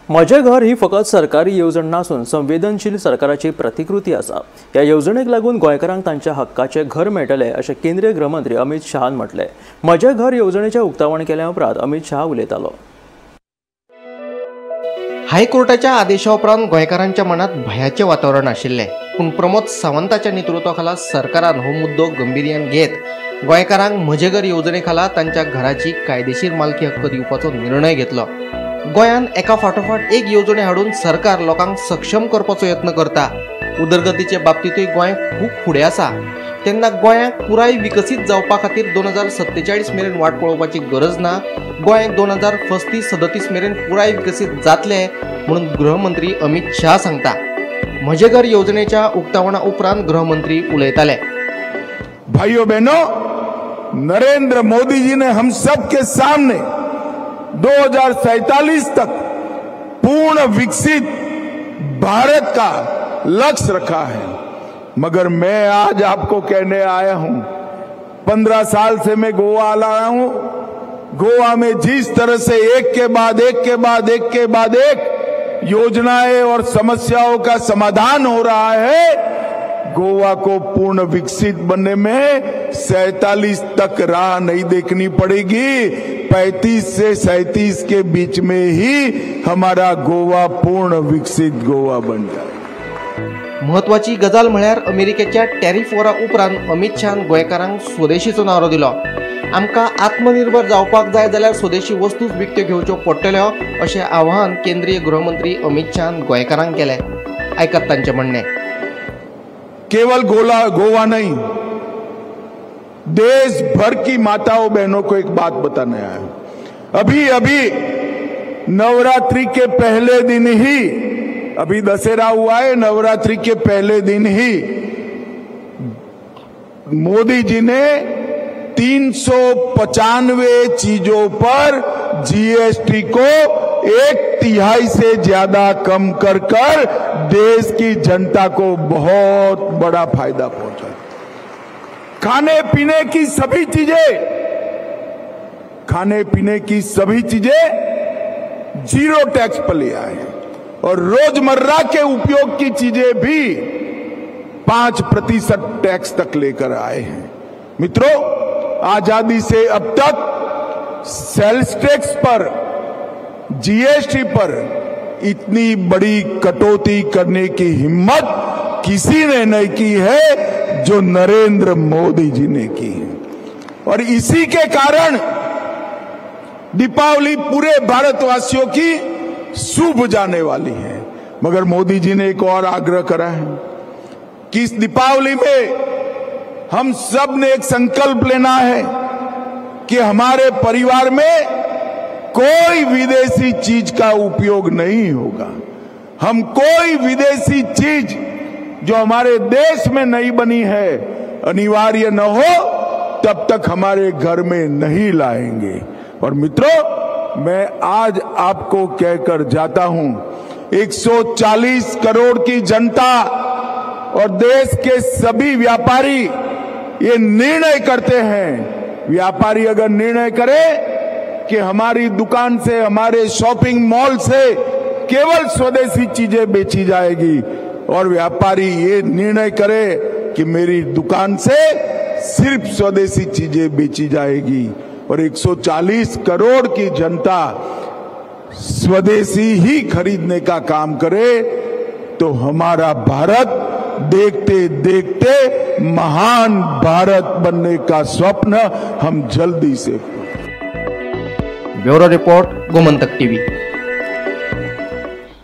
माझे घर ही फकत सरकारी येवजण नसून संवेदनशील सरकाराची प्रतिकृती आसा। या येवजणेक लागून गोंयकारांक तांच्या हक्काचे घर मेळटले अशें केंद्रीय गृहमंत्री अमित शाहान म्हटले। माझे घर येवजणेचे उक्तावण केल्या उपरांत अमित शाह उलयतालो। हायकोर्टाच्या आदेशा उपरांत गोंयकारांच्या मनात भयाचे वातावरण आशिल्ले, पूण प्रमोद सावंताच्या नेतृत्वाखाला सरकारान हो मुद्दो गंभीरयान घेत गोंयकारांक म्हजे घर येवजणे खाला तांच्या घराची कायदेशीर मालकी हक्क दिवपाचो निर्णय घेतलो। गोंयान एका फाटोफाट एक येवजणे हाडून सरकार लोकांक सक्षम करपाचो यत्न करता। उदरगतीचे बाबतीतूय गोंय खूब फुडें आसा, तेन्ना गोंयाक पुराय विकसीत जावपा खातीर 2047 मेरेन वाट पळोवपाची गरज ना। गोंय 2035-37 मेरेन पुराय विकसीत जातले म्हणून गृहमंत्री अमित शाह सांगता। म्हजे घर येवजणेच्या उक्तावणा उपरांत गृहमंत्री उलयताले। भाइयों बहनों, नरेंद्र मोदी जी ने हम सब के सामने 2047 तक पूर्ण विकसित भारत का लक्ष्य रखा है, मगर मैं आज आपको कहने आया हूं, 15 साल से मैं गोवा आ रहा हूं। गोवा में जिस तरह से एक के बाद एक योजनाएं और समस्याओं का समाधान हो रहा है, गोवा को पूर्ण विकसित बनने में 47 तक राह नहीं देखनी पड़ेगी। 35 से 37 के बीच में ही हमारा गोवा पूर्ण विकसित गोवा बन जाए। महत्वाची गजाल म्हळ्यार अमेरिकेच्या टॅरिफ वॉरा उपरांत अमित शाहान गोंयकारांक स्वदेशीचो नारो दिलो। आमकां आत्मनिर्भर जावपाक जाय जाल्यार स्वदेशी वस्तूच विकत्यो घेवच्यो पडटल्यो अशें आवाहन केंद्रीय गृहमंत्री अमित शाहान गोंयकारांक केलें। आयकत तांचें म्हणणें। केवल गोवा नहीं, देश भर की माताओं बहनों को एक बात बताने आया। अभी नवरात्रि के पहले दिन ही, अभी दशहरा हुआ है, नवरात्रि के पहले दिन ही मोदी जी ने 395 चीजों पर जीएसटी को 1/3 से ज्यादा कम कर देश की जनता को बहुत बड़ा फायदा पहुंचा। खाने पीने की सभी चीजें 0 टैक्स पर ले आए और रोजमर्रा के उपयोग की चीजें भी 5% टैक्स तक लेकर आए हैं। मित्रों, आजादी से अब तक सेल्स टैक्स पर, जीएसटी पर इतनी बड़ी कटौती करने की हिम्मत किसी ने नहीं की है जो नरेंद्र मोदी जी ने की है। और इसी के कारण दीपावली पूरे भारतवासियों की शुभ जाने वाली है। मगर मोदी जी ने एक और आग्रह करा है कि इस दीपावली में हम सब ने एक संकल्प लेना है कि हमारे परिवार में कोई विदेशी चीज का उपयोग नहीं होगा। हम कोई विदेशी चीज जो हमारे देश में नहीं बनी है, अनिवार्य न हो तब तक हमारे घर में नहीं लाएंगे। और मित्रों, मैं आज आपको कहकर जाता हूं, 140 करोड़ की जनता और देश के सभी व्यापारी ये निर्णय करते हैं। व्यापारी अगर निर्णय करे कि हमारी दुकान से, हमारे शॉपिंग मॉल से केवल स्वदेशी चीजें बेची जाएगी, और व्यापारी ये निर्णय करे कि मेरी दुकान से सिर्फ स्वदेशी चीजें बेची जाएगी, और 140 करोड़ की जनता स्वदेशी ही खरीदने का काम करे, तो हमारा भारत देखते देखते महान भारत बनने का स्वप्न हम जल्दी से। Bureau report, Gomantak TV.